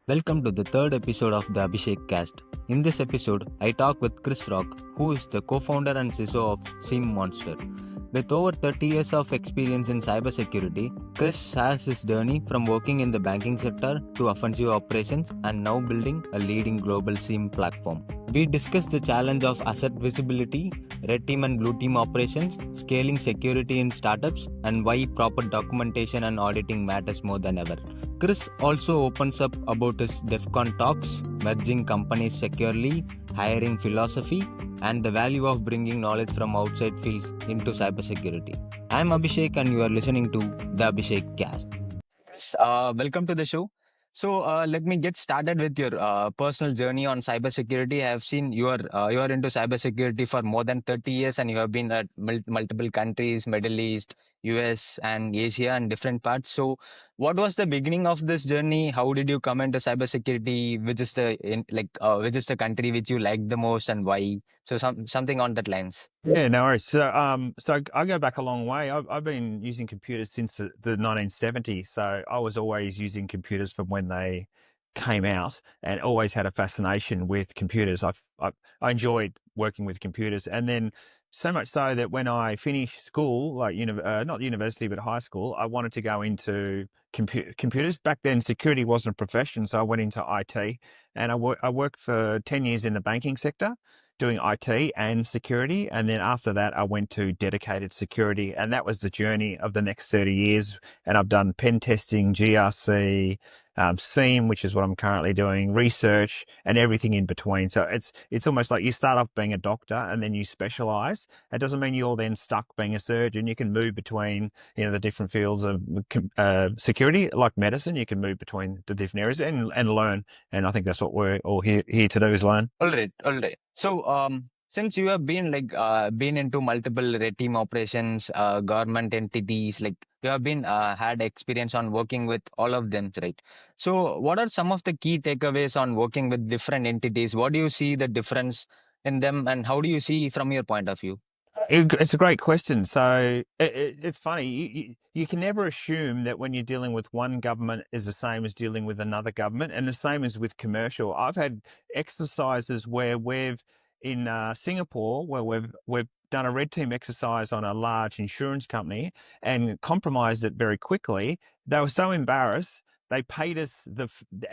Welcome to the third episode of the Abhisek Cast. In this episode, I talk with Chris Rock, who is the co-founder and CISO of SIEMonster. With over 30 years of experience in cybersecurity, Chris has his journey from working in the banking sector to offensive operations and now building a leading global SIEM platform. We discuss the challenge of asset visibility, red team and blue team operations, scaling security in startups, and why proper documentation and auditing matters more than ever. Chris also opens up about his DEFCON talks, merging companies securely, hiring philosophy, and the value of bringing knowledge from outside fields into cybersecurity. I'm Abhishek, and you are listening to the Abhishek Cast. Chris, welcome to the show. Let me get started with your personal journey on cybersecurity. I have seen you are into cybersecurity for more than 30 years, and you have been at multiple countries, Middle East, US, and Asia, and different parts. So, what was the beginning of this journey? How did you come into cybersecurity? Which is the country which you like the most, and why? So, something on that lines. Yeah, no worries. So I go back a long way. I've been using computers since the 1970s. So I was always using computers from when they came out, and always had a fascination with computers. I enjoyed working with computers, and then so much so that when I finished school, like not university but high school, I wanted to go into computers. Back then, security wasn't a profession, so I went into IT, and I worked for 10 years in the banking sector, doing IT and security. And then after that, I went to dedicated security, and that was the journey of the next 30 years. And I've done pen testing, GRC, SIEM, which is what I'm currently doing, research, and everything in between. So it's almost like you start off being a doctor and then you specialize. It doesn't mean you're then stuck being a surgeon. You can move between, the different fields of security, like medicine. You can move between the different areas and learn. And I think that's what we're all here to do, is learn. All right, all right. Since you have been into multiple red team operations, government entities, like you have been had experience on working with all of them, right? So, what are some of the key takeaways on working with different entities? What do you see the difference in them, and how do you see from your point of view? It's a great question. So it's funny. You can never assume that when you're dealing with one government is the same as dealing with another government, and the same as with commercial. I've had exercises where we've in Singapore, where we've done a red team exercise on a large insurance company and compromised it very quickly. They were so embarrassed. They paid us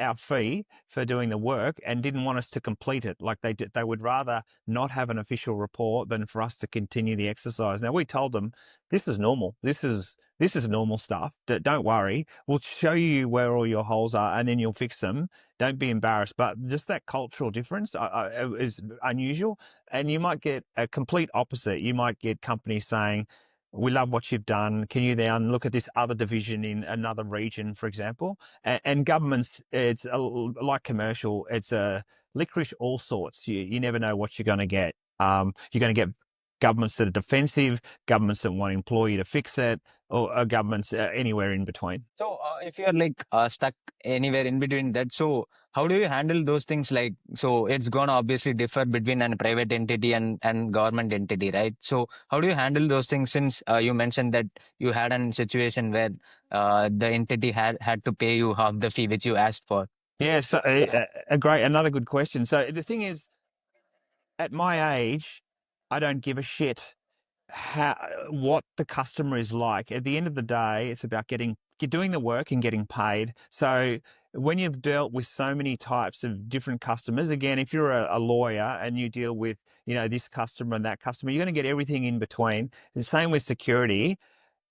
our fee for doing the work and didn't want us to complete it. Like they would rather not have an official report than for us to continue the exercise. Now, we told them this is normal. This is normal stuff. Don't worry. We'll show you where all your holes are, and then you'll fix them. Don't be embarrassed. But just that cultural difference is unusual, and you might get a complete opposite. You might get companies saying, "We love what you've done. Can you then look at this other division in another region, for example?" And governments, it's like commercial. It's a licorice all sorts. You never know what you're going to get. You're going to get governments that are defensive, governments that want to employ you to fix it, or governments anywhere in between. So, if you're stuck anywhere in between that, so how do you handle those things? Like, so it's gonna obviously differ between a private entity and government entity, right? So, how do you handle those things? Since you mentioned that you had a situation where the entity had to pay you half the fee which you asked for. Yeah, so another good question. So the thing is, at my age, I don't give a shit what the customer is like. At the end of the day, it's about doing the work and getting paid. So when you've dealt with so many types of different customers, again, if you're a lawyer and you deal with, this customer and that customer, you're going to get everything in between. The same with security.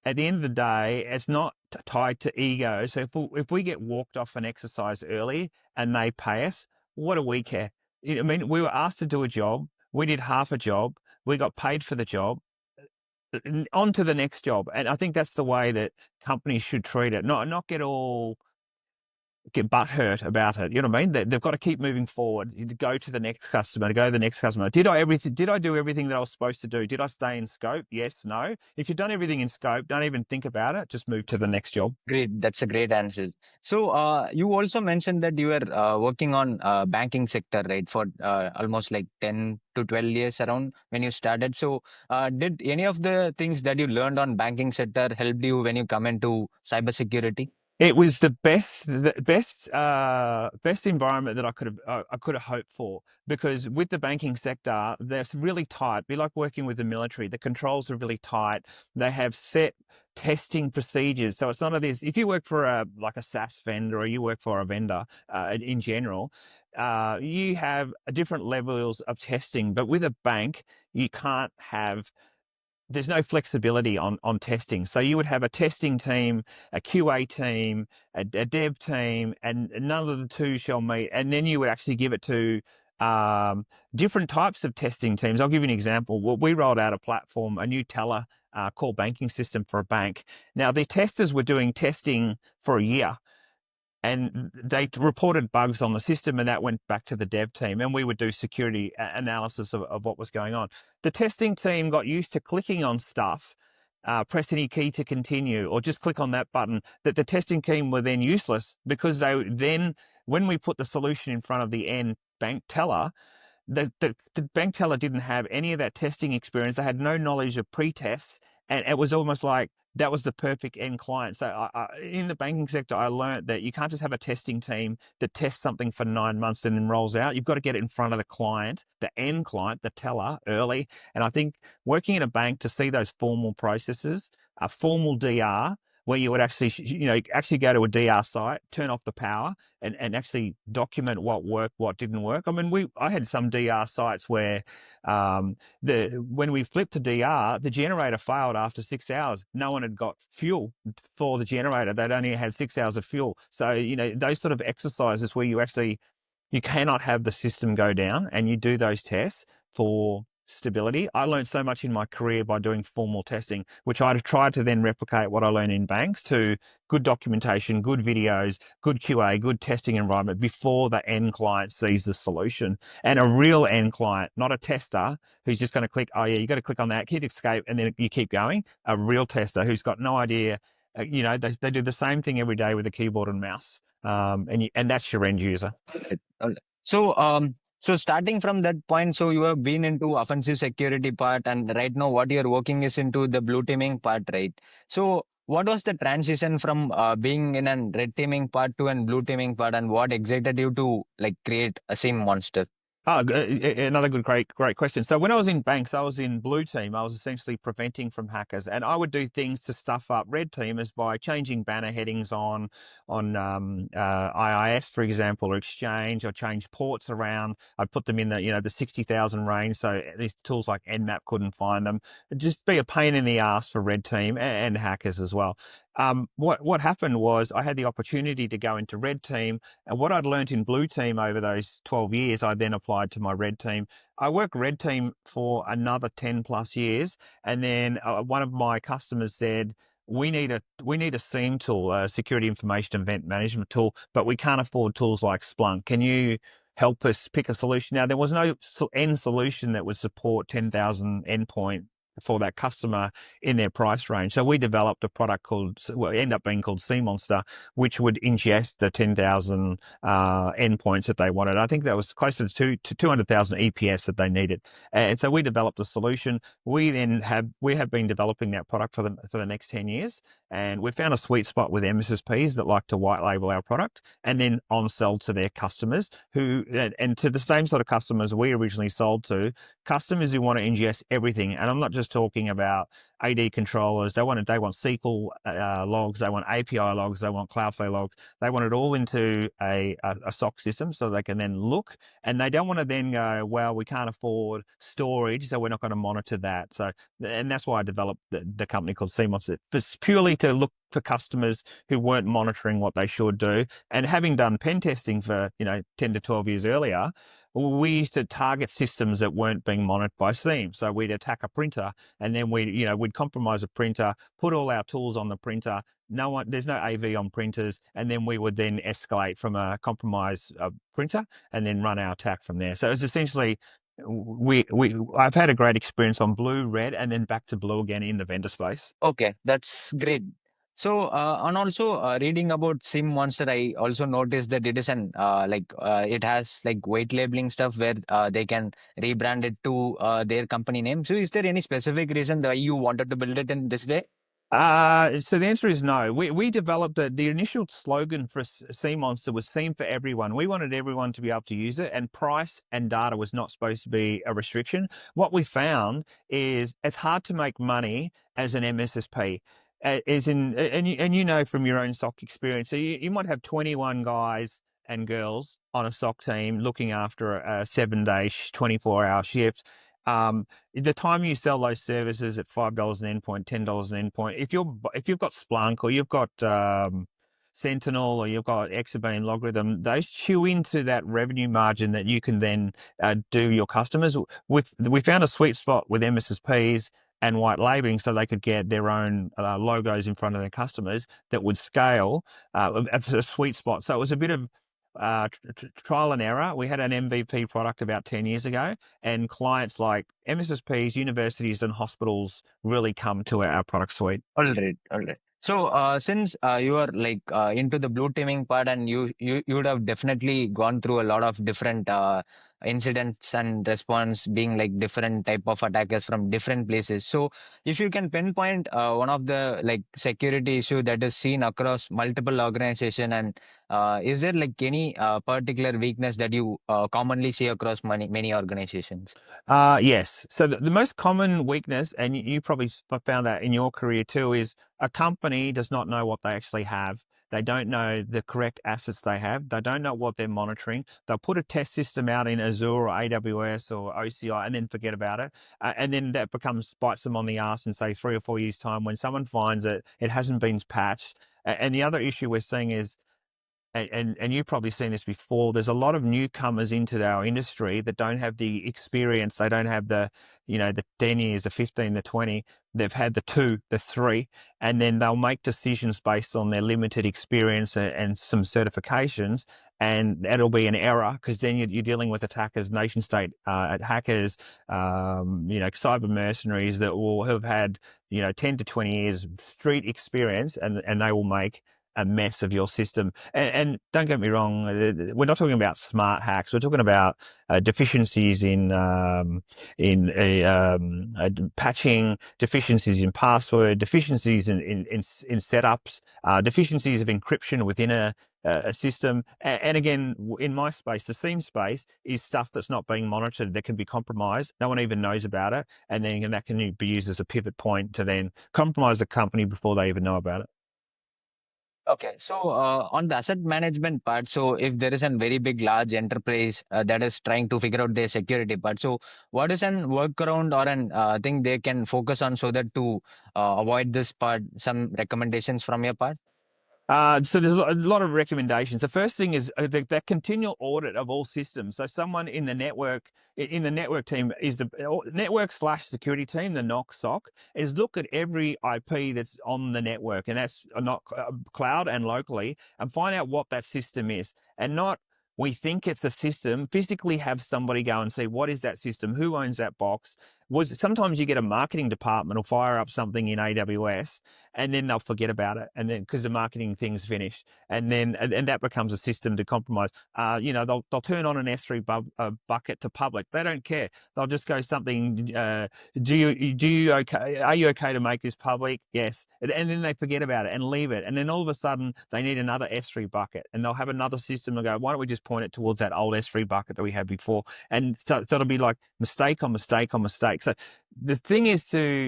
At the end of the day, it's not tied to ego. So if we get walked off an exercise early and they pay us, what do we care? I mean, we were asked to do a job. We did half a job. We got paid for the job. On to the next job. And I think that's the way that companies should treat it. Not get butthurt about it. You know what I mean? They've got to keep moving forward, to go to the next customer, to go to the next customer. Did I do everything that I was supposed to do? Did I stay in scope? Yes, no. If you've done everything in scope, don't even think about it. Just move to the next job. Great, that's a great answer. So, you also mentioned that you were working on banking sector, right, for almost like 10 to 12 years around when you started. So, did any of the things that you learned on banking sector help you when you come into cybersecurity? It was the best environment that I could have hoped for, because with the banking sector, they're really tight. Be like working with the military. The controls are really tight. They have set testing procedures. So it's not of this. If you work for a like a SaaS vendor, or you work for a vendor in general, you have different levels of testing. But with a bank, you can't have there's no flexibility on testing. So you would have a testing team, a QA team, a dev team, and none of the two shall meet. And then you would actually give it to different types of testing teams. I'll give you an example. Well, we rolled out a platform, a new teller core banking system for a bank. Now, the testers were doing testing for a year, and they reported bugs on the system, and that went back to the dev team, and we would do security analysis of what was going on. The testing team got used to clicking on stuff, press any key to continue, or just click on that button, that the testing team were then useless, because they then, when we put the solution in front of the end bank teller, the bank teller didn't have any of that testing experience. They had no knowledge of pre-tests, and it was almost like that was the perfect end client. So in the banking sector, I learned that you can't just have a testing team that tests something for 9 months and then rolls out. You've got to get it in front of the client, the end client, the teller, early. And I think working in a bank, to see those formal processes, a formal DR, where you would actually, actually go to a DR site, turn off the power, and actually document what worked, what didn't work. I mean, I had some DR sites where when we flipped to DR, the generator failed after 6 hours. No one had got fuel for the generator. They'd only had 6 hours of fuel. So, those sort of exercises where you cannot have the system go down, and you do those tests for stability. I learned so much in my career by doing formal testing, which I tried to then replicate what I learned in banks to good documentation, good videos, good QA, good testing environment before the end client sees the solution. And a real end client, not a tester who's just going to click, oh yeah, you got to click on that, hit escape, and then you keep going. A real tester who's got no idea, they do the same thing every day with a keyboard and mouse. And that's your end user. Alright, alright. So starting from that point, so you have been into offensive security part, and right now what you're working is into the blue teaming part, right? So what was the transition from being in a red teaming part to an blue teaming part, and what excited you to like create a SIEMonster? Oh, another great question. So when I was in banks, I was in blue team. I was essentially preventing from hackers, and I would do things to stuff up red teamers by changing banner headings on IIS, for example, or Exchange, or change ports around. I'd put them in the 60,000 range, so these tools like Nmap couldn't find them. It'd just be a pain in the ass for red team and hackers as well. What happened was I had the opportunity to go into red team, and what I'd learned in blue team over those 12 years, I then applied to my red team. I worked red team for another 10 plus years. And then one of my customers said, we need a SIEM tool, a security information event management tool, but we can't afford tools like Splunk. Can you help us pick a solution? Now, there was no end solution that would support 10,000 endpoint for that customer in their price range. So we developed a product it ended up being called SIEMonster, which would ingest the 10,000 endpoints that they wanted. I think that was closer to 200,000 EPS that they needed. And so we developed a solution. We have been developing that product for the next 10 years. And we found a sweet spot with MSSPs that like to white label our product and then on sell to their customers and to the same sort of customers we originally sold to, customers who want to ingest everything. And I'm not just talking about AD controllers. They want SQL logs. They want API logs. They want Cloudflare logs. They want it all into a SOC system so they can then look. And they don't want to then go, well, we can't afford storage, so we're not going to monitor that. So, and that's why I developed the company called SIEMonster. It's purely to look for customers who weren't monitoring what they should do. And having done pen testing for 10 to 12 years earlier, we used to target systems that weren't being monitored by SIEM. So we'd attack a printer, and then we'd compromise a printer, put all our tools on the printer. There's no AV on printers, and then we would then escalate from a compromised printer and then run our attack from there. So it's essentially I've had a great experience on blue, red, and then back to blue again in the vendor space. Okay, that's great. So, and also reading about SIEMonster, I also noticed that it is it has like white labeling stuff where they can rebrand it to their company name. So, is there any specific reason why you wanted to build it in this way? So the answer is no. We developed the initial slogan for SIEMonster was SIEM for everyone. We wanted everyone to be able to use it, and price and data was not supposed to be a restriction. What we found is it's hard to make money as an MSSP. And you know from your own SOC experience, so you might have 21 guys and girls on a SOC team looking after a 7-day, 24-hour shift. The time you sell those services at $5 an endpoint, $10 an endpoint, if you've got Splunk or you've got Sentinel or you've got Exabeam Logarithm, those chew into that revenue margin that you can then do your customers. We found a sweet spot with MSSPs and white labeling so they could get their own logos in front of their customers that would scale at a sweet spot. So it was a bit of trial and error. We had an MVP product about 10 years ago, and clients like MSSPs, universities, and hospitals really come to our product suite. All right, all right. So, since you are like into the blue teaming part, and you would have definitely gone through a lot of different incidents and response, being like different type of attackers from different places. So, if you can pinpoint one of the like security issue that is seen across multiple organization, and is there like any particular weakness that you commonly see across many organizations? Yes. So the most common weakness, and you probably found that in your career too, is a company does not know what they actually have. They don't know the correct assets they have. They don't know what they're monitoring. They'll put a test system out in Azure or AWS or OCI and then forget about it. And then that bites them on the ass in say 3 or 4 years' time when someone finds it hasn't been patched. And the other issue we're seeing is and you've probably seen this before, there's a lot of newcomers into our industry that don't have the experience. They don't have the 10 years, the 15, the 20. They've had the 2, the 3, and then they'll make decisions based on their limited experience and some certifications. And that'll be an error because then you're dealing with attackers, nation state hackers, cyber mercenaries that will have had, 10 to 20 years street experience, and they will make a mess of your system. And don't get me wrong, we're not talking about smart hacks. We're talking about deficiencies in patching, deficiencies in password, deficiencies in setups, deficiencies of encryption within a system. And again, in my space, the SIEM space is stuff that's not being monitored that can be compromised. No one even knows about it. And then that can be used as a pivot point to then compromise the company before they even know about it. Okay, so on the asset management part, so if there is a very big, large enterprise that is trying to figure out their security part, so what is an workaround or an thing they can focus on so that to avoid this part? Some recommendations from your part? So there's a lot of recommendations. The first thing is that continual audit of all systems. So someone in the network team is the network/security team, the NOC/SOC, is look at every IP that's on the network, and that's not cloud and locally, and find out what that system is, and not we think it's a system. Physically have somebody go and see what is that system, who owns that box. Sometimes you get a marketing department will fire up something in AWS and then they'll forget about it, and then because the marketing thing's finished, and then and that becomes a system to compromise. They'll turn on an S3 bucket to public. They don't care. They'll just go something. Do you okay? Are you okay to make this public? Yes, and then they forget about it and leave it, and then all of a sudden they need another S3 bucket, and they'll have another system. They'll go, why don't we just point it towards that old S3 bucket that we had before? And so it'll be like mistake on mistake on mistake. So the thing is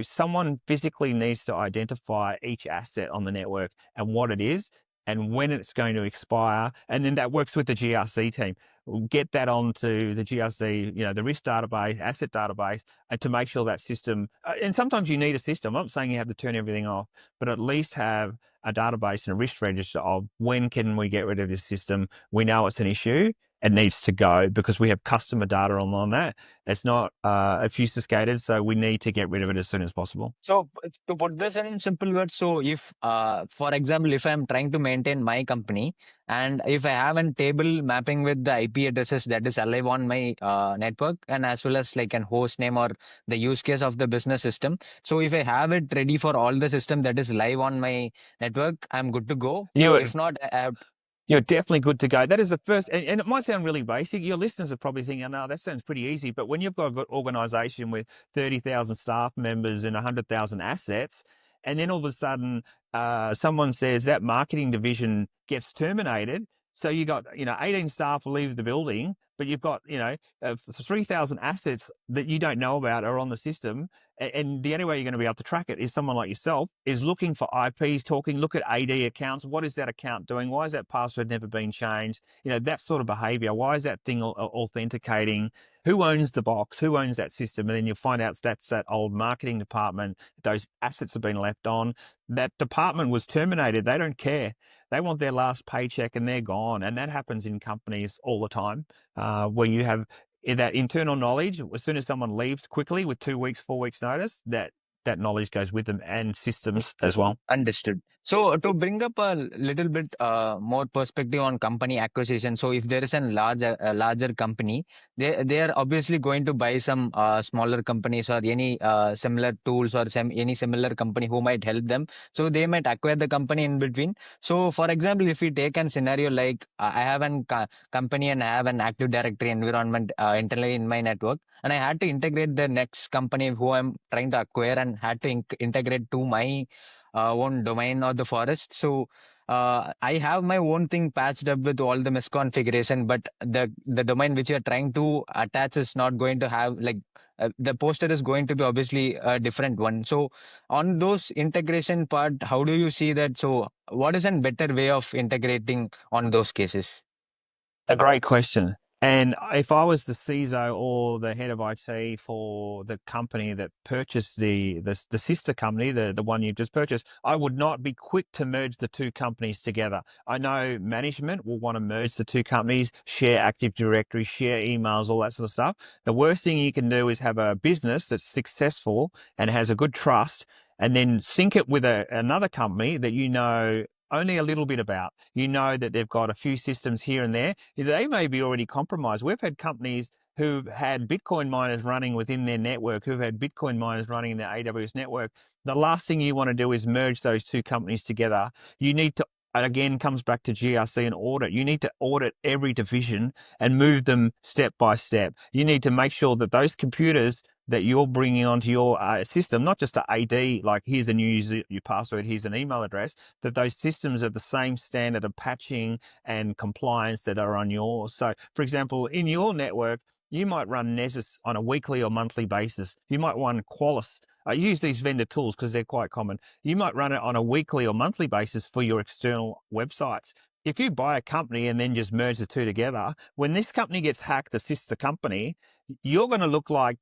someone physically needs to identify each asset on the network and what it is and when it's going to expire. And then that works with the GRC team. We'll get that onto the GRC, the risk database, asset database, and to make sure that system, and sometimes you need a system. I'm not saying you have to turn everything off, but at least have a database and a risk register of when can we get rid of this system? We know it's an issue. It needs to go because we have customer data on that. It's not obfuscated, so we need to get rid of it as soon as possible. So to put this in simple words, so if, for example, if I'm trying to maintain my company and if I have a table mapping with the IP addresses that is alive on my network and as well as like an host name or the use case of the business system. So if I have it ready for all the system that is live on my network, I'm good to go. So if not, I have. You're definitely good to go. That is the first, and it might sound really basic. Your listeners are probably thinking, no, that sounds pretty easy. But when you've got an organization with 30,000 staff members and 100,000 assets, and then all of a sudden someone says that marketing division gets terminated. So you got, 18 staff leave the building, but you've got, 3,000 assets that you don't know about are on the system. And the only way you're going to be able to track it is someone like yourself is looking for IPs, look at AD accounts. What is that account doing? Why is that password never been changed? That sort of behavior. Why is that thing authenticating? Who owns the box? Who owns that system? And then you'll find out that's that old marketing department. Those assets have been left on. That department was terminated. They don't care. They want their last paycheck and they're gone. And that happens in companies all the time, where you have that internal knowledge. As soon as someone leaves quickly with 2 weeks, 4 weeks notice, that knowledge goes with them, and systems as well. Understood. So to bring up a little bit more perspective on company acquisition, so if there is a larger company, they are obviously going to buy some smaller companies or any similar tools or any similar company who might help them. So they might acquire the company in between. So for example, if we take an scenario like I have an company and I have an Active Directory environment internally in my network, and I had to integrate the next company who I'm trying to acquire and had to integrate to my own domain or the forest. So I have my own thing patched up with all the misconfiguration, but the domain which you're trying to attach is not going to have like the poster is going to be obviously a different one. So on those integration part, how do you see that? So what is a better way of integrating on those cases? A great question. And if I was the CISO or the head of IT for the company that purchased the sister company, the one you just purchased, I would not be quick to merge the two companies together. I know management will want to merge the two companies, share Active Directory, share emails, all that sort of stuff. The worst thing you can do is have a business that's successful and has a good trust, and then sync it with another company that only a little bit about. That they've got a few systems here and there. They may be already compromised. We've had companies who've had Bitcoin miners running within their network, who've had Bitcoin miners running in their AWS network. The last thing you want to do is merge those two companies together. You need to, and again, comes back to GRC and audit. You need to audit every division and move them step by step. You need to make sure that those computers that you're bringing onto your system, not just a AD, like here's a new user, your password, here's an email address, that those systems are the same standard of patching and compliance that are on yours. So, for example, in your network, you might run Nessus on a weekly or monthly basis. You might run Qualys. I use these vendor tools because they're quite common. You might run it on a weekly or monthly basis for your external websites. If you buy a company and then just merge the two together, when this company gets hacked, the sister company, you're going to look like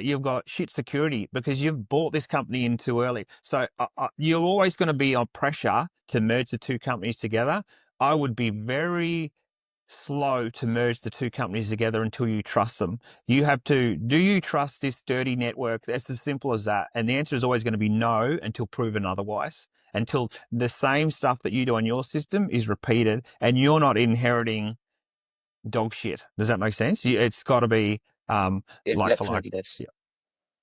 you've got shit security because you've bought this company in too early. So you're always going to be on pressure to merge the two companies together. I would be very slow to merge the two companies together until you trust them. You have to, do you trust this dirty network? That's as simple as that. And the answer is always going to be no until proven otherwise. Until the same stuff that you do on your system is repeated and you're not inheriting dog shit. Does that make sense? It's got to be It like for like. definitely does. Yeah.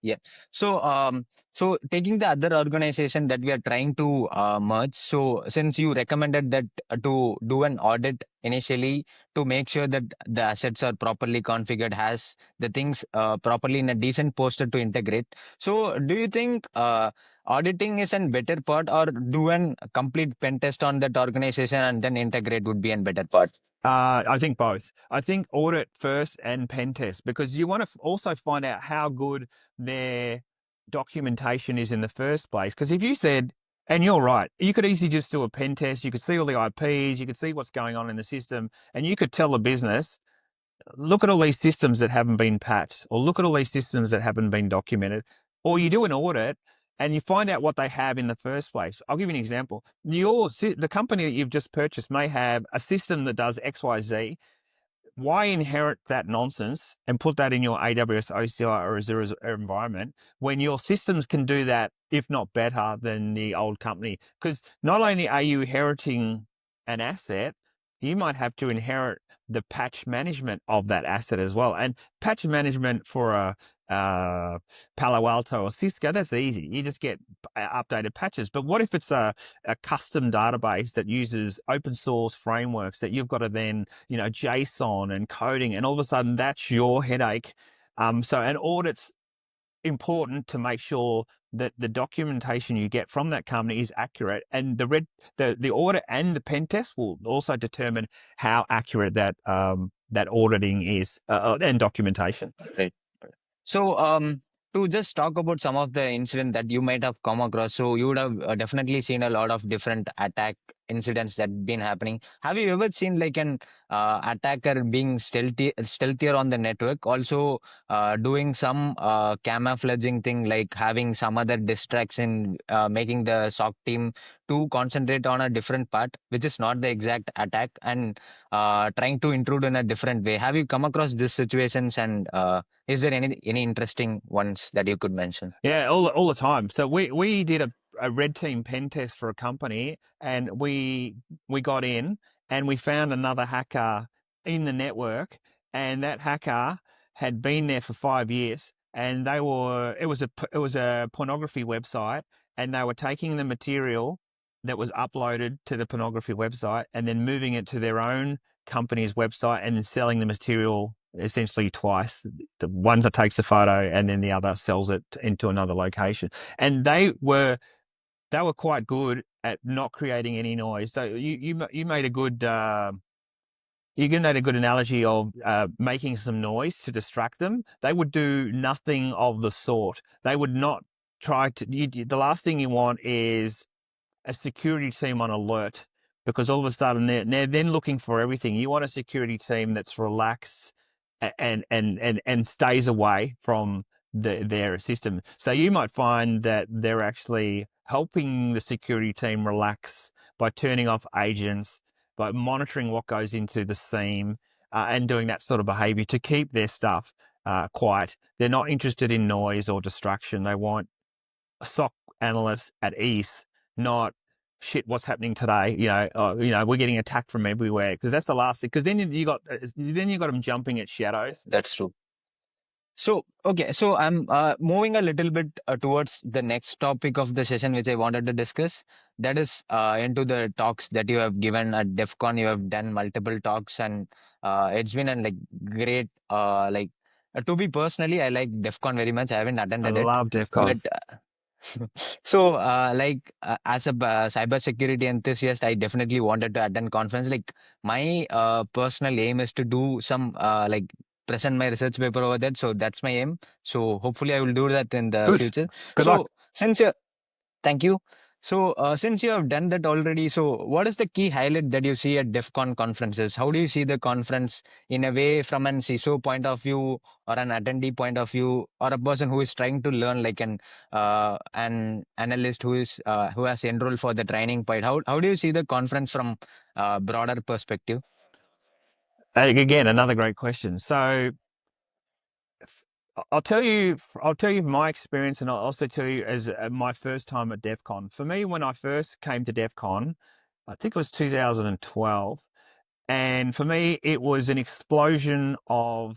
Yeah. So taking the other organization that we are trying to merge, so since you recommended that to do an audit initially to make sure that the assets are properly configured, has the things properly in a decent poster to integrate. So do you think auditing is a better part, or do an complete pen test on that organization and then integrate would be a better part? I think both. I think audit first and pen test, because you want to also find out how good their documentation is in the first place. Because if you said, and you're right, you could easily just do a pen test, you could see all the IPs, you could see what's going on in the system, and you could tell the business, look at all these systems that haven't been patched, or look at all these systems that haven't been documented. Or you do an audit and you find out what they have in the first place. I'll give you an example. The company that you've just purchased may have a system that does XYZ. Why inherit that nonsense and put that in your AWS OCI or Azure environment when your systems can do that, if not better than the old company? Because not only are you inheriting an asset, you might have to inherit the patch management of that asset as well. And patch management for a Palo Alto or Cisco, that's easy. You just get updated patches. But what if it's a custom database that uses open source frameworks that you've got to then, JSON and coding, and all of a sudden that's your headache. So an audit's important to make sure that the documentation you get from that company is accurate, and the audit and the pen test will also determine how accurate that auditing is and documentation. Right. So, to just talk about some of the incident that you might have come across, so you would have definitely seen a lot of different attack incidents that been happening. Have you ever seen like an attacker being stealthier on the network, also doing some camouflaging thing, like having some other distraction, making the SOC team to concentrate on a different part, which is not the exact attack, and trying to intrude in a different way? Have you come across these situations, and is there any interesting ones that you could mention? Yeah, all the time. So we did a red team pen test for a company, and we got in and we found another hacker in the network, and that hacker had been there for 5 years, and it was a pornography website, and they were taking the material that was uploaded to the pornography website and then moving it to their own company's website and then selling the material essentially twice. The one that takes the photo and then the other sells it into another location. And they were quite good at not creating any noise. So you made a good you made a good analogy of making some noise to distract them. They would do nothing of the sort. They would not try to. The last thing you want is a security team on alert, because all of a sudden they're then looking for everything. You want a security team that's relaxed and stays away from their system. So you might find that they're actually helping the security team relax by turning off agents, by monitoring what goes into the SIEM, and doing that sort of behavior to keep their stuff quiet. They're not interested in noise or distraction. They want SOC analysts at ease, not shit. What's happening today? We're getting attacked from everywhere, because that's the last thing. Because then you got them jumping at shadows. That's true. So, okay, so I'm moving a little bit towards the next topic of the session, which I wanted to discuss. That is into the talks that you have given at DEF CON. You have done multiple talks, and it's been a like great, to be personally, I like DEF CON very much. I haven't I attended it, love DEF but CON. so, as a cybersecurity enthusiast, I definitely wanted to attend conference. Like my personal aim is to do some present my research paper over that. So that's my aim. So hopefully, I will do that in the Good. future. Good luck. So since you thank you. So, since you have done that already, so what is the key highlight that you see at DEF CON conferences? How do you see the conference in a way from an CISO point of view, or an attendee point of view, or a person who is trying to learn, like an analyst who has enrolled for the training point? How do you see the conference from broader perspective? Again, another great question. So I'll tell you my experience, and I'll also tell you as my first time at DEF CON. For me, when I first came to DEF CON, I think it was 2012. And for me, it was an explosion of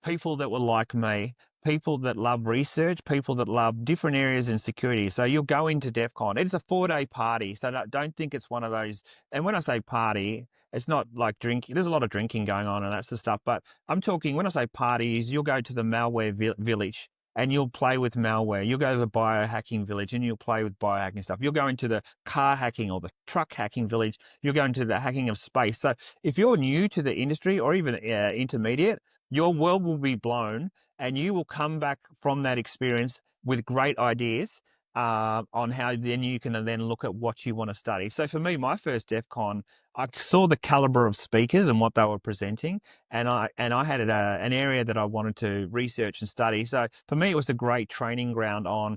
people that were like me, people that love research, people that love different areas in security. So you'll go into DEF CON. It's a 4-day party. So don't think it's one of those. And when I say party, it's not like drinking. There's a lot of drinking going on and that sort of stuff. But I'm talking, when I say parties, you'll go to the malware village and you'll play with malware. You'll go to the biohacking village and you'll play with biohacking stuff. You'll go into the car hacking or the truck hacking village. You'll go into the hacking of space. So if you're new to the industry or even intermediate, your world will be blown, and you will come back from that experience with great ideas on how then you can then look at what you want to study. So for me, my first DEF CON, I saw the caliber of speakers and what they were presenting, and I had an area that I wanted to research and study. So for me, it was a great training ground on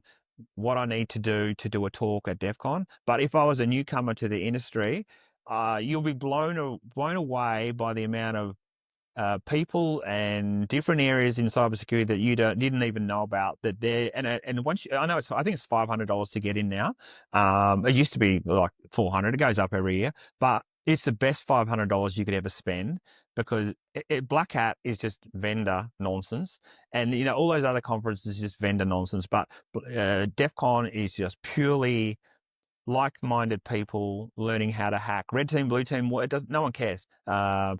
what I need to do a talk at DEF CON. But if I was a newcomer to the industry, you'll be blown away by the amount of people and different areas in cybersecurity that you didn't even know about, that there. And once I know I think it's $500 to get in now. It used to be like $400. It goes up every year, but it's the best $500 you could ever spend, because Black Hat is just vendor nonsense, and all those other conferences is just vendor nonsense. But DEF CON is just purely like-minded people learning how to hack. Red team, blue team, no one cares.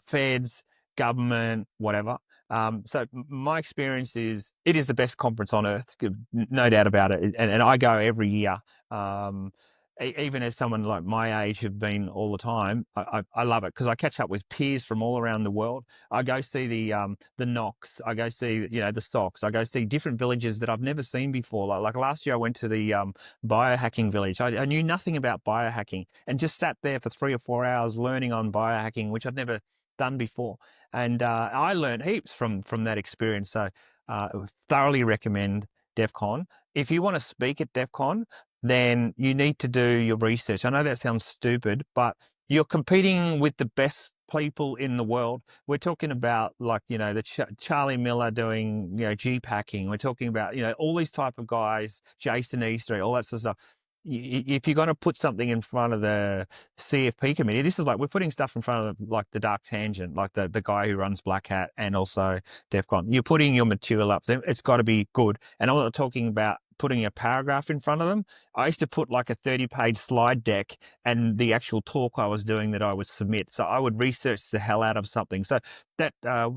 Feds, government, whatever. So my experience is it is the best conference on earth, no doubt about it. And I go every year. Even as someone like my age have been all the time, I love it because I catch up with peers from all around the world. I go see the Knox. I go see the Stocks. I go see different villages that I've never seen before. Like last year, I went to the biohacking village. I knew nothing about biohacking and just sat there for 3 or 4 hours learning on biohacking, which I'd never done before. And I learned heaps from that experience. So thoroughly recommend DEF CON. If you want to speak at DEF CON, then you need to do your research. I know that sounds stupid, but you're competing with the best people in the world. We're talking about Charlie Miller doing G packing. We're talking about all these type of guys, Jason Easter, all that sort of stuff. If you're going to put something in front of the CFP committee, this is like we're putting stuff in front of like the Dark Tangent, like the guy who runs Black Hat and also DEF CON. You're putting your material up there. It's got to be good. And I'm not talking about putting a paragraph in front of them. I used to put like a 30-page slide deck and the actual talk I was doing that I would submit. So I would research the hell out of something. So that talk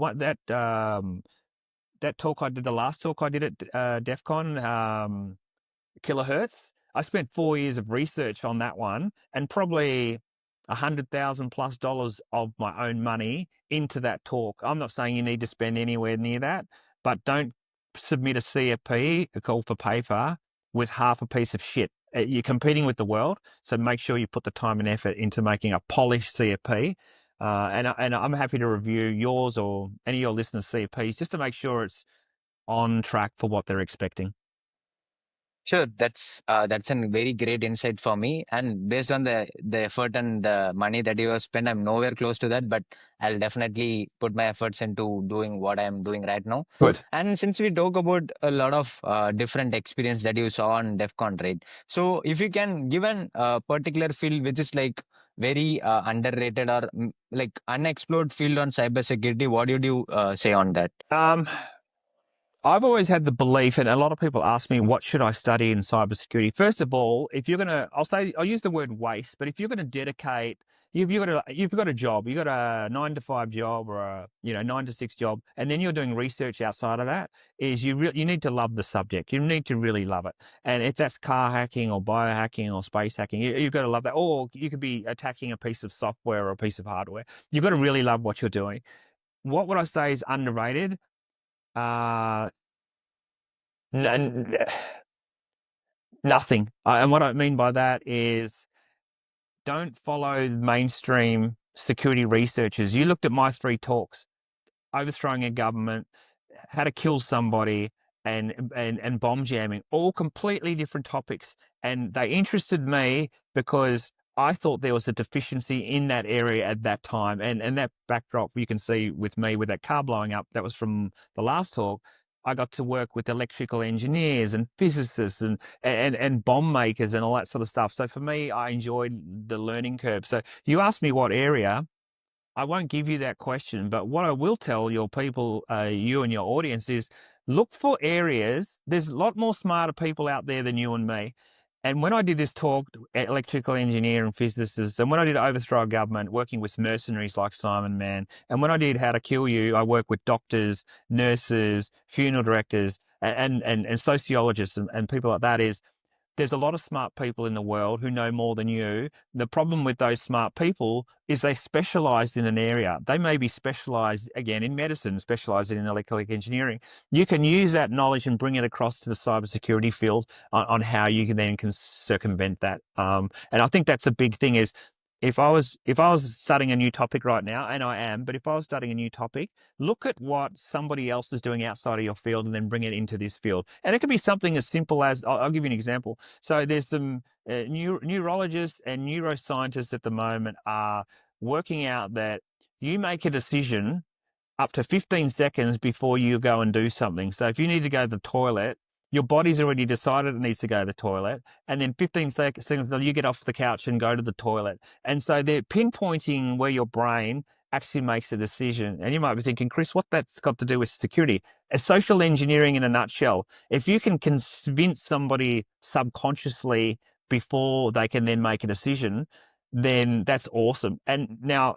I did, the last talk I did at DEF CON, kilohertz. I spent 4 years of research on that one and probably $100,000+ of my own money into that talk. I'm not saying you need to spend anywhere near that, but don't submit a CFP, a call for paper, with half a piece of shit. You're competing with the world, so make sure you put the time and effort into making a polished CFP. And I'm happy to review yours or any of your listeners' CFPs just to make sure it's on track for what they're expecting. Sure, that's a very great insight for me. And based on the effort and the money that you have spent, I'm nowhere close to that, but I'll definitely put my efforts into doing what I'm doing right now. Good. And since we talk about a lot of different experience that you saw on DEF CON, right? So if you can give an particular field which is like very underrated or like unexplored field on cybersecurity, what would you say on that? I've always had the belief, and a lot of people ask me, what should I study in cybersecurity? First of all, if you're going to, I'll use the word waste, but if you're going to dedicate, you've got a job, you've got a 9 to 5 job or a 9 to 6 job, and then you're doing research outside of that, is you need to love the subject. You need to really love it. And if that's car hacking or biohacking or space hacking, you've got to love that. Or you could be attacking a piece of software or a piece of hardware. You've got to really love what you're doing. What would I say is underrated? Uh, Nothing. And what I mean by that is don't follow mainstream security researchers. You looked at my 3 talks, overthrowing a government, how to kill somebody, and bomb jamming, all completely different topics. And they interested me because I thought there was a deficiency in that area at that time. And that backdrop you can see with me with that car blowing up, that was from the last talk. I got to work with electrical engineers and physicists and bomb makers and all that sort of stuff. So for me, I enjoyed the learning curve. So you asked me what area, I won't give you that question, but what I will tell your people, you and your audience, is look for areas. There's a lot more smarter people out there than you and me. And when I did this talk, electrical engineer and physicists, and when I did overthrow a government, working with mercenaries like Simon Mann, and when I did how to kill you, I work with doctors, nurses, funeral directors, and sociologists and people like that. Is there's a lot of smart people in the world who know more than you. The problem with those smart people is they specialize in an area. They may be specialized, again, in medicine, specialized in electrical engineering. You can use that knowledge and bring it across to the cybersecurity field on how you can then circumvent that. And I think that's a big thing is if I was studying a new topic right now, and I am, but if I was studying a new topic, look at what somebody else is doing outside of your field and then bring it into this field. And it could be something as simple as, I'll give you an example. So there's some neurologists and neuroscientists at the moment are working out that you make a decision up to 15 seconds before you go and do something. So if you need to go to the toilet, your body's already decided it needs to go to the toilet. And then 15 seconds, you get off the couch and go to the toilet. And so they're pinpointing where your brain actually makes a decision. And you might be thinking, Chris, what that's got to do with security? A social engineering in a nutshell. If you can convince somebody subconsciously before they can then make a decision, then that's awesome. And now,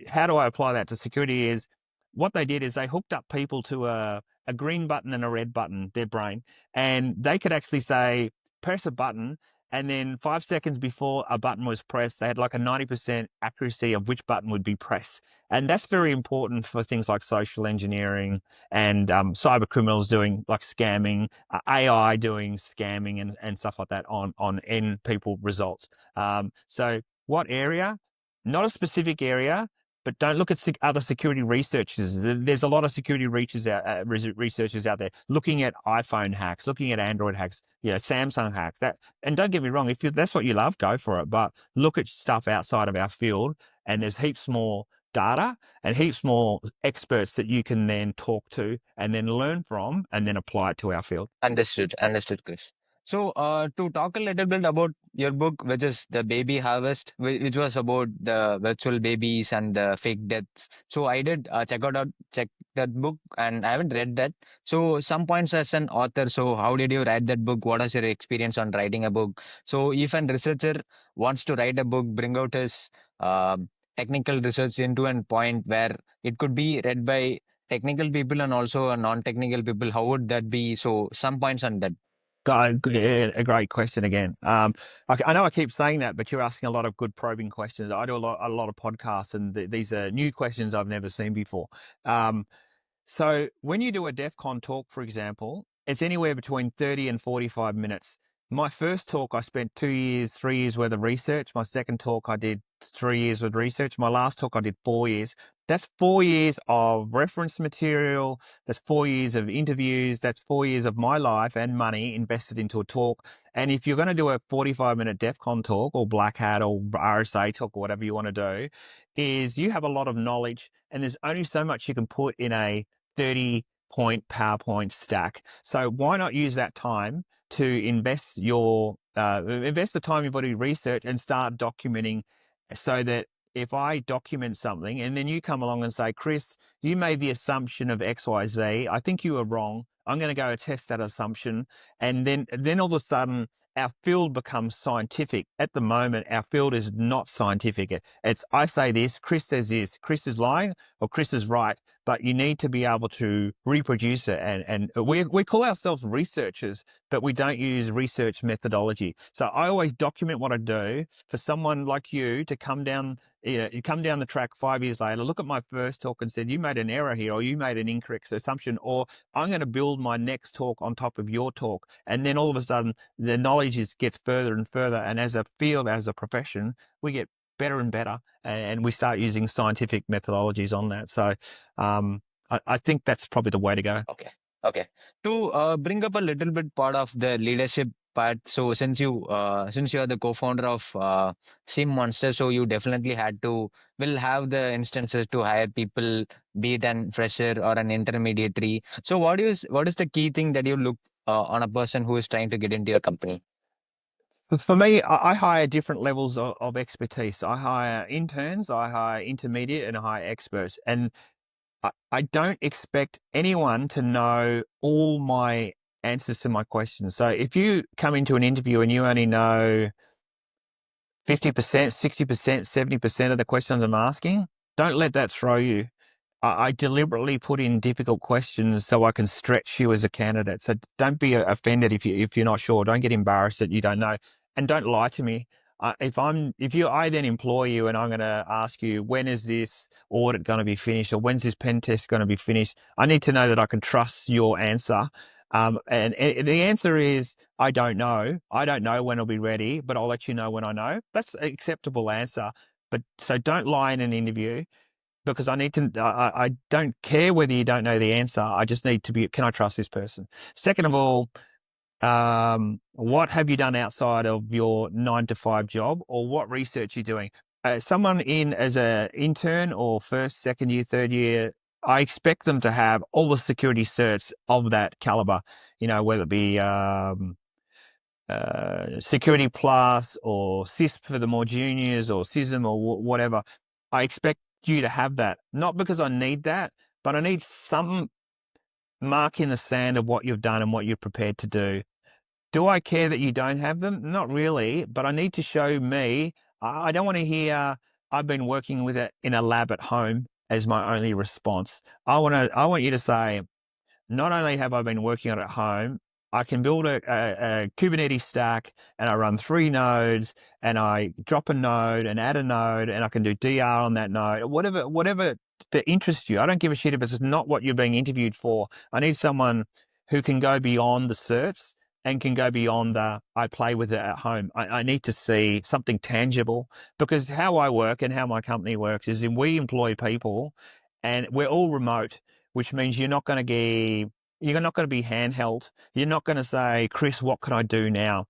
how do I apply that to security is, what they did is they hooked up people to a green button and a red button, their brain, and they could actually say, press a button, and then 5 seconds before a button was pressed, they had like a 90% accuracy of which button would be pressed. And that's very important for things like social engineering and cyber criminals doing like scamming, AI doing scamming and stuff like that on end people results. So what area? Not a specific area, but don't look at other security researchers. There's a lot of security researchers out there looking at iPhone hacks, looking at Android hacks, Samsung hacks. And don't get me wrong, if that's what you love, go for it. But look at stuff outside of our field, and there's heaps more data and heaps more experts that you can then talk to and then learn from and then apply it to our field. Understood, Chris. So, to talk a little bit about your book, which is The Baby Harvest, which was about the virtual babies and the fake deaths. So, I did check that book, and I haven't read that. So, some points as an author. So, how did you write that book? What was your experience on writing a book? So, if a researcher wants to write a book, bring out his technical research into a point where it could be read by technical people and also a non-technical people, how would that be? So some points on that. A great question again. I know I keep saying that, but you're asking a lot of good probing questions. I do a lot of podcasts, and these are new questions I've never seen before. So when you do a DEF CON talk, for example, it's anywhere between 30 and 45 minutes. My first talk, I spent 2 years, 3 years worth of research. My second talk, I did 3 years with research. My last talk, I did 4 years. That's 4 years of reference material. That's 4 years of interviews. That's 4 years of my life and money invested into a talk. And if you're going to do a 45-minute DEF CON talk or Black Hat or RSA talk or whatever you want to do, is you have a lot of knowledge, and there's only so much you can put in a 30-point PowerPoint stack. So why not use that time to invest the time you've got to research and start documenting, so that if I document something and then you come along and say, Chris, you made the assumption of XYZ, I think you were wrong. I'm going to go test that assumption. And then all of a sudden our field becomes scientific. At the moment, our field is not scientific. It's I say this, Chris says this, Chris is lying or Chris is right, but you need to be able to reproduce it. And we call ourselves researchers, but we don't use research methodology. So I always document what I do for someone like you to come down, you come down the track 5 years later, look at my first talk and said, you made an error here, or you made an incorrect assumption, or I'm going to build my next talk on top of your talk. And then all of a sudden the knowledge gets further and further. And as a field, as a profession, we get better and better, and we start using scientific methodologies on that. So I think that's probably the way to go. Okay. To bring up a little bit part of the leadership part. So since you are the co-founder of SIEMonster, so you definitely will have the instances to hire people, be it an fresher or an intermediary. So what is the key thing that you look on a person who is trying to get into your company? For me, I hire different levels of expertise. I hire interns, I hire intermediate, and I hire experts. And I don't expect anyone to know all my answers to my questions. So if you come into an interview and you only know 50%, 60%, 70% of the questions I'm asking, don't let that throw you. I deliberately put in difficult questions so I can stretch you as a candidate. So don't be offended if you're not sure. Don't get embarrassed that you don't know, and don't lie to me. I then employ you and I'm going to ask you, when is this audit going to be finished, or when's this pen test going to be finished? I need to know that I can trust your answer. And the answer is, I don't know. I don't know when it'll be ready, but I'll let you know when I know. That's an acceptable answer. But so don't lie in an interview, because I don't care whether you don't know the answer. I just need to be, can I trust this person? Second of all, what have you done outside of your 9-to-5 job, or what research you're doing? Someone in as an intern or first, second year, third year, I expect them to have all the security certs of that caliber, whether it be Security Plus or CISP for the more juniors, or CISM or whatever. I expect you to have that, not because I need that, but I need some mark in the sand of what you've done and what you're prepared to do. Do I care that you don't have them? Not really, but I need to show me. I don't want to hear, I've been working with it in a lab at home. as my only response. I want you to say, not only have I been working on it at home, I can build a Kubernetes stack and I run 3 nodes and I drop a node and add a node and I can do DR on that node, whatever that interests you. I don't give a shit if it's not what you're being interviewed for. I need someone who can go beyond the certs and can go beyond the I play with it at home. I need to see something tangible, because how I work and how my company works is we employ people and we're all remote, which means you're not going to be handheld. You're not going to say, Chris, what can I do now?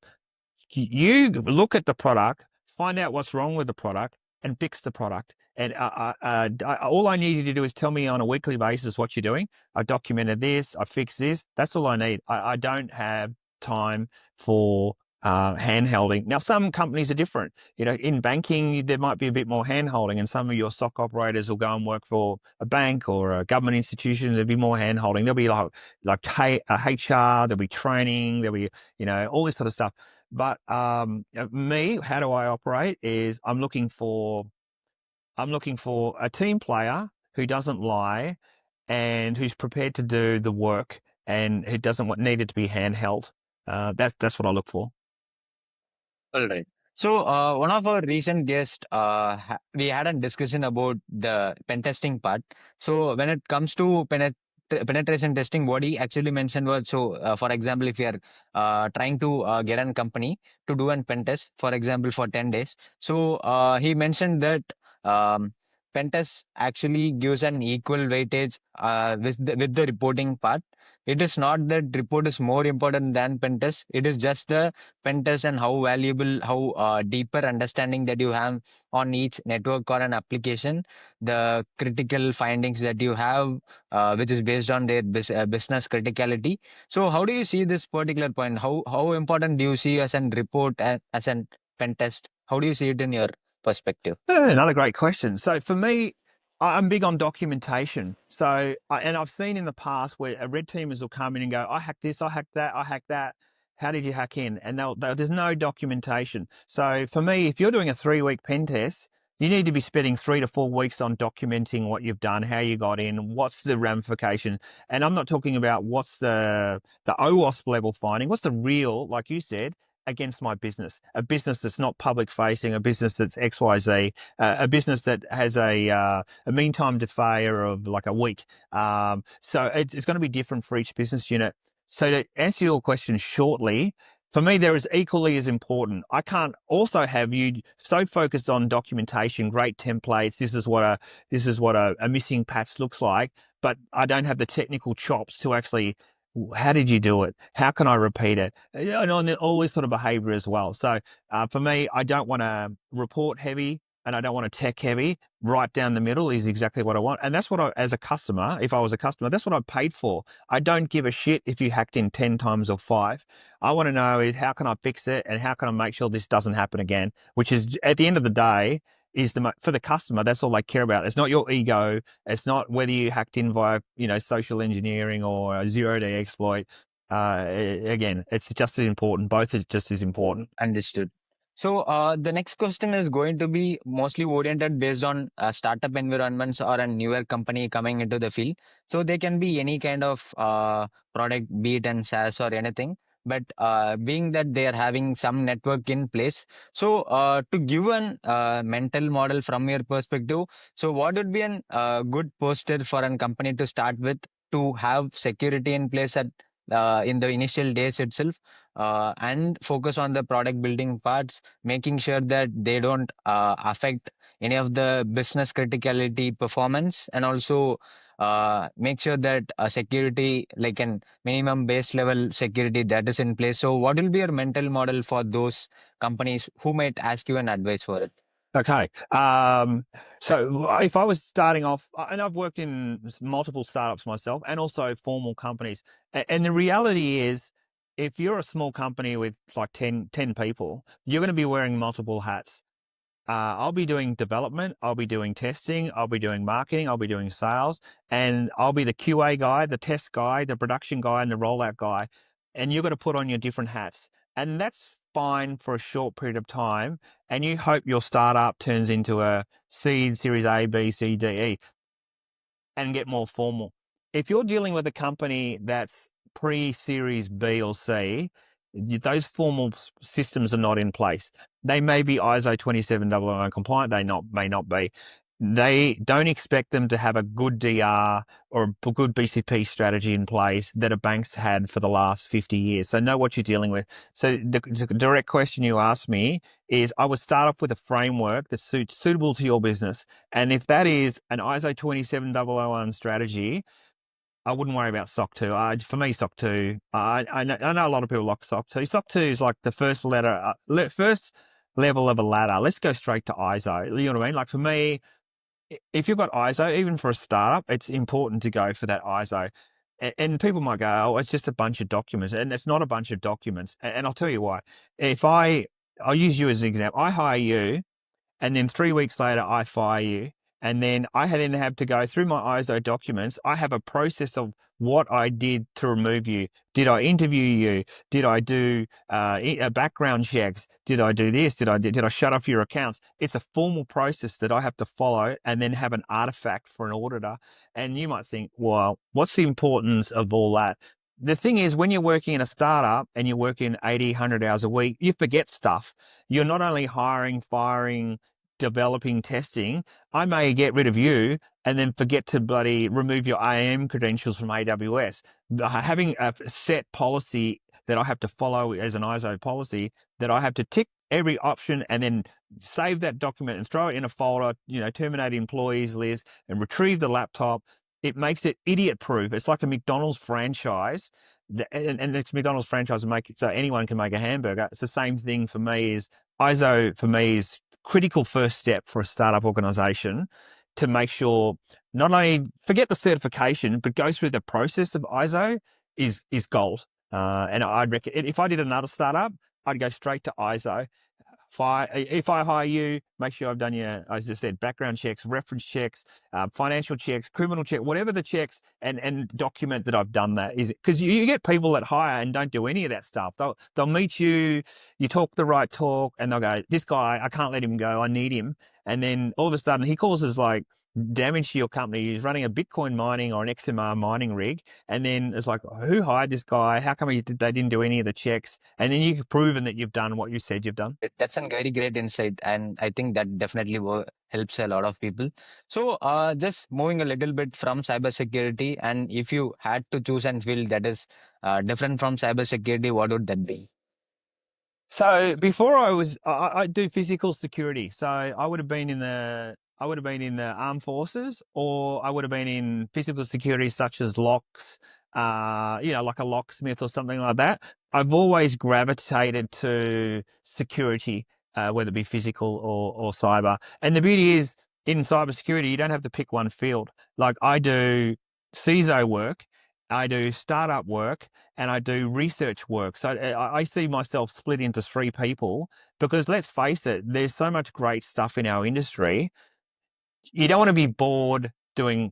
You look at the product, find out what's wrong with the product, and fix the product. And all I need you to do is tell me on a weekly basis what you're doing. I documented this. I fixed this. That's all I need. I don't have time for hand-holding. Now, some companies are different. In banking, there might be a bit more hand-holding, and some of your SOC operators will go and work for a bank or a government institution. There'll be more hand-holding. There'll be like HR, there'll be training, there'll be, all this sort of stuff. But me, how do I operate is I'm looking for a team player who doesn't lie and who's prepared to do the work and who doesn't need it to be handheld. That's what I look for. All right. So, one of our recent guests, we had a discussion about the pen testing part. So, when it comes to penetration testing, what he actually mentioned was, so, for example, if you are trying to get a company to do a pen test, for example, for 10 days. So, he mentioned that um, pen test actually gives an equal weightage with the reporting part. It is not that report is more important than pen test. It is just the pen test and how valuable, how deeper understanding that you have on each network or an application, the critical findings that you have, which is based on their business criticality. So, how do you see this particular point? How important do you see as an report as an pen test? How do you see it in your perspective? Another great question. So for me, I'm big on documentation. So, and I've seen in the past where red teamers will come in and go, I hacked this, I hacked that, I hacked that. How did you hack in? And there's no documentation. So for me, if you're doing a 3-week pen test, you need to be spending 3 to 4 weeks on documenting what you've done, how you got in, what's the ramification. And I'm not talking about what's the OWASP level finding, what's the real, like you said, against my business, a business that's not public facing, a business that's XYZ, a business that has a mean time to failure of like a week. So it's going to be different for each business unit. So to answer your question shortly, for me, there is equally as important. I can't also have you so focused on documentation, great templates. This is what a missing patch looks like, but I don't have the technical chops to actually, how did you do it? How can I repeat it? And all this sort of behavior as well. So for me, I don't want to report heavy and I don't want to tech heavy. Right down the middle is exactly what I want. And that's what as a customer, if I was a customer, that's what I paid for. I don't give a shit if you hacked in 10 times or 5. I want to know is how can I fix it and how can I make sure this doesn't happen again, which is at the end of the day is for the customer. That's all they care about. It's not your ego. It's not whether you hacked in via, social engineering or a zero-day exploit. Again, it's just as important. Both are just as important. Understood. So the next question is going to be mostly oriented based on startup environments or a newer company coming into the field. So they can be any kind of product, be it in SaaS or anything. But being that they are having some network in place, so to give an mental model from your perspective, so what would be an good poster for a company to start with to have security in place at in the initial days itself? And focus on the product building parts, making sure that they don't affect any of the business criticality performance, and also make sure that security, like an minimum base level security, that is in place. So, what will be your mental model for those companies who might ask you an advice for it? Okay. So if I was starting off, and I've worked in multiple startups myself and also formal companies, and the reality is, if you're a small company with like 10 people, you're going to be wearing multiple hats. I'll be doing development, I'll be doing testing, I'll be doing marketing, I'll be doing sales, and I'll be the QA guy, the test guy, the production guy, and the rollout guy. And you're going to put on your different hats. And that's fine for a short period of time. And you hope your startup turns into a seed, series A, B, C, D, E. and get more formal. If you're dealing with a company that's pre-series B or C, those formal systems are not in place. They may be ISO 27001 compliant, may not be. They don't expect them to have a good DR or a good BCP strategy in place that a bank's had for the last 50 years. So know what you're dealing with. So the direct question you asked me is, I would start off with a framework that's suitable to your business. And if that is an ISO 27001 strategy, I wouldn't worry about SOC 2. For me, SOC 2, I know a lot of people like SOC 2. SOC 2 is like the first level of a ladder. Let's go straight to ISO. You know what I mean? Like for me, if you've got ISO, even for a startup, it's important to go for that ISO. And people might go, oh, it's just a bunch of documents. And it's not a bunch of documents. And I'll tell you why. I'll use you as an example. I hire you, and then 3 weeks later, I fire you. And then I then have to go through my ISO documents. I have a process of what I did to remove you. Did I interview you? Did I do background checks? Did I do this? Did I shut off your accounts? It's a formal process that I have to follow and then have an artifact for an auditor. And you might think, well, what's the importance of all that? The thing is, when you're working in a startup and you're working 80, 100 hours a week, you forget stuff. You're not only hiring, firing, developing, testing. I may get rid of you and then forget to bloody remove your IAM credentials from AWS. Having a set policy that I have to follow as an ISO policy, that I have to tick every option and then save that document and throw it in a folder, terminate employees list and retrieve the laptop. It makes it idiot proof. It's like a McDonald's franchise. And it's McDonald's franchise make it so anyone can make a hamburger. It's the same thing for me. Is ISO for me is critical first step for a startup organization to make sure not only forget the certification, but go through the process of ISO is gold. And I'd recommend, if I did another startup, I'd go straight to ISO. If I hire you, make sure I've done your, as I said, background checks, reference checks, financial checks, criminal check, whatever the checks, and document that I've done that. Is because you get people that hire and don't do any of that stuff. They'll meet you, you talk the right talk, and they'll go, this guy, I can't let him go, I need him. And then all of a sudden he causes like damage to your company. He's running a Bitcoin mining or an XMR mining rig. And then it's like, who hired this guy? How come they didn't do any of the checks? And then you've proven that you've done what you said you've done. That's a very great insight, and I think that definitely helps a lot of people. So, just moving a little bit from cybersecurity, and if you had to choose and field that is different from cybersecurity, what would that be? So before I do physical security. So I would have been in the armed forces, or I would have been in physical security such as locks, like a locksmith or something like that. I've always gravitated to security, whether it be physical or cyber. And the beauty is, in cybersecurity, you don't have to pick one field. Like I do CISO work, I do startup work, and I do research work. So I see myself split into three people because let's face it, there's so much great stuff in our industry. You don't want to be bored doing,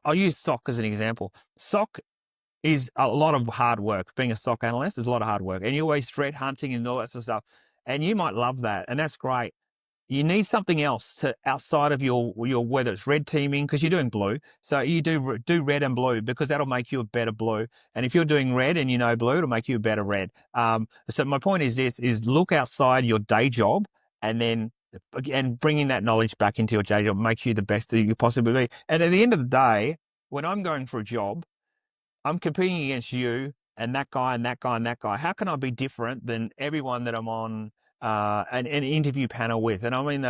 I'll use SOC as an example. SOC is a lot of hard work. Being a SOC analyst is a lot of hard work, and you're always threat hunting and all that sort of stuff. And you might love that, and that's great. You need something else outside of your whether it's red teaming, because you're doing blue. So you do red and blue, because that'll make you a better blue. And if you're doing red and you know blue, it'll make you a better red. So my point is look outside your day job, and then bringing that knowledge back into your day job makes you the best that you possibly be. And at the end of the day, when I'm going for a job, I'm competing against you and that guy and that guy and that guy. How can I be different than everyone that I'm on an interview panel with? And I mean,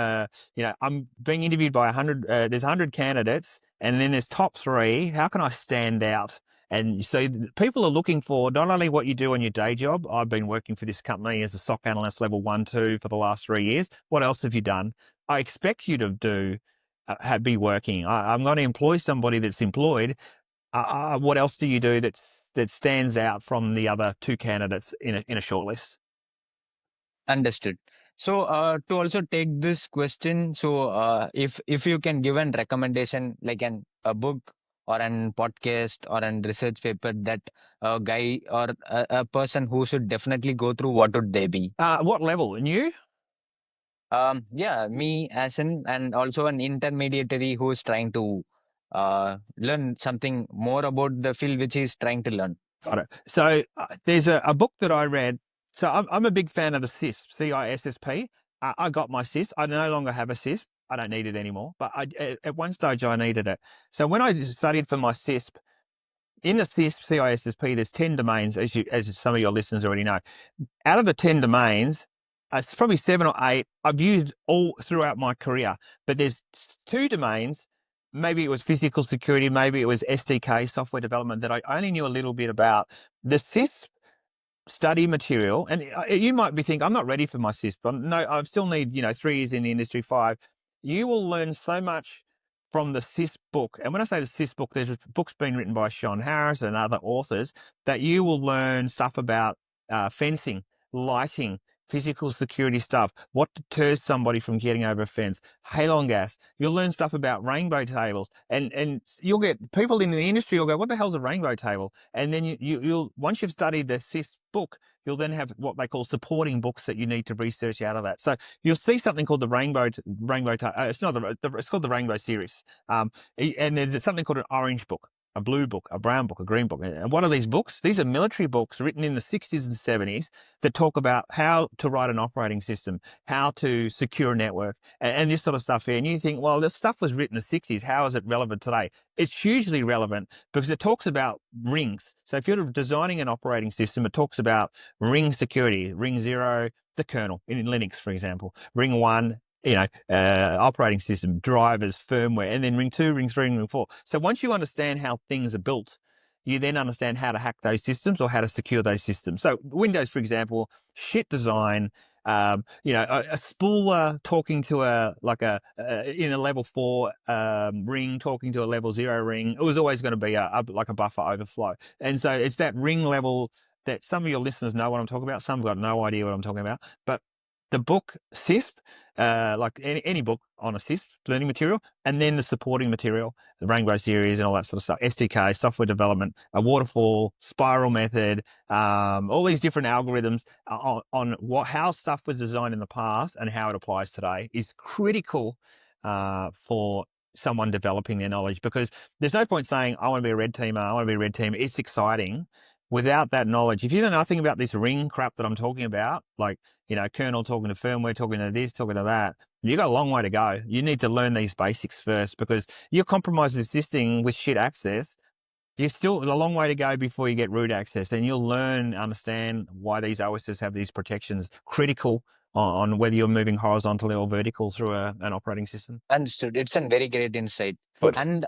I'm being interviewed by 100. There's 100 candidates, and then there's top three. How can I stand out? And so people are looking for not only what you do on your day job. I've been working for this company as a SOC analyst level 1, 2 for the last 3 years. What else have you done? I expect you to do. Be working. I'm going to employ somebody that's employed. What else do you do that stands out from the other two candidates in a shortlist? Understood. So, to also take this question, so if you can give an recommendation, like a book or an podcast or an research paper that a guy or a person who should definitely go through, what would they be? What level? New? Yeah, me as an and also an intermediary who is trying to learn something more about the field which he's trying to learn. Got it. So there's a book that I read. So I'm a big fan of the CISP, CISSP. I got my CISP. I no longer have a CISP. I don't need it anymore. But at one stage I needed it. So when I studied for my CISP, in the CISP, CISSP, there's 10 domains, as some of your listeners already know. Out of the 10 domains, it's probably 7 or 8 I've used all throughout my career. But there's 2 domains. Maybe it was physical security, maybe it was SDK, software development, that I only knew a little bit about. The CISP study material, and you might be thinking, I'm not ready for my CISP, but no, I still need 3 years in the industry, 5. You will learn so much from the CISP book. And when I say the CISP book, there's books being written by Sean Harris and other authors, that you will learn stuff about fencing, lighting, physical security stuff, what deters somebody from getting over a fence, halon gas. You'll learn stuff about rainbow tables, and you'll get people in the industry will go, what the hell's a rainbow table? And then you'll once you've studied the CISP book, you'll then have what they call supporting books that you need to research out of that. So you'll see something called the it's not it's called the Rainbow series. And there's something called an orange book, a blue book, a brown book, a green book. And what are these books? These are military books written in the 60s and 70s that talk about how to write an operating system, how to secure a network, and this sort of stuff here. And you think, well, this stuff was written in the 60s. How is it relevant today? It's hugely relevant because it talks about rings. So if you're designing an operating system, it talks about ring security, ring 0, the kernel in Linux, for example, ring 1, operating system, drivers, firmware, and then ring 2, ring 3, and ring 4. So once you understand how things are built, you then understand how to hack those systems or how to secure those systems. So Windows, for example, shit design, a spooler talking to in a level 4 ring talking to a level 0 ring. It was always going to be like a buffer overflow. And so it's that ring level that some of your listeners know what I'm talking about. Some have got no idea what I'm talking about. But the book CISP, like any book on a CISP learning material, and then the supporting material, the Rainbow series and all that sort of stuff, SDK, software development, a waterfall, spiral method, all these different algorithms on how stuff was designed in the past and how it applies today is critical for someone developing their knowledge, because there's no point saying, I want to be a red teamer, I want to be a red teamer. It's exciting. Without that knowledge, if you know nothing about this ring crap that I'm talking about, like, kernel talking to firmware, talking to this, talking to that, you got a long way to go. You need to learn these basics first, because you're compromised existing with shit access. You're still a long way to go before you get root access, and you'll understand why these OSs have these protections, critical on whether you're moving horizontally or vertical through an operating system. Understood. It's a very great insight. Good. And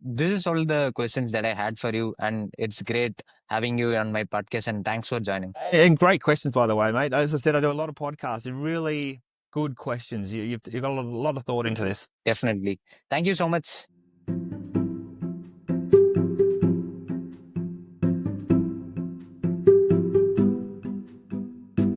this is all the questions that I had for you. And it's great having you on my podcast. And thanks for joining. And great questions, by the way, mate. As I said, I do a lot of podcasts. They're really good questions. You've got a lot of thought into this. Definitely. Thank you so much.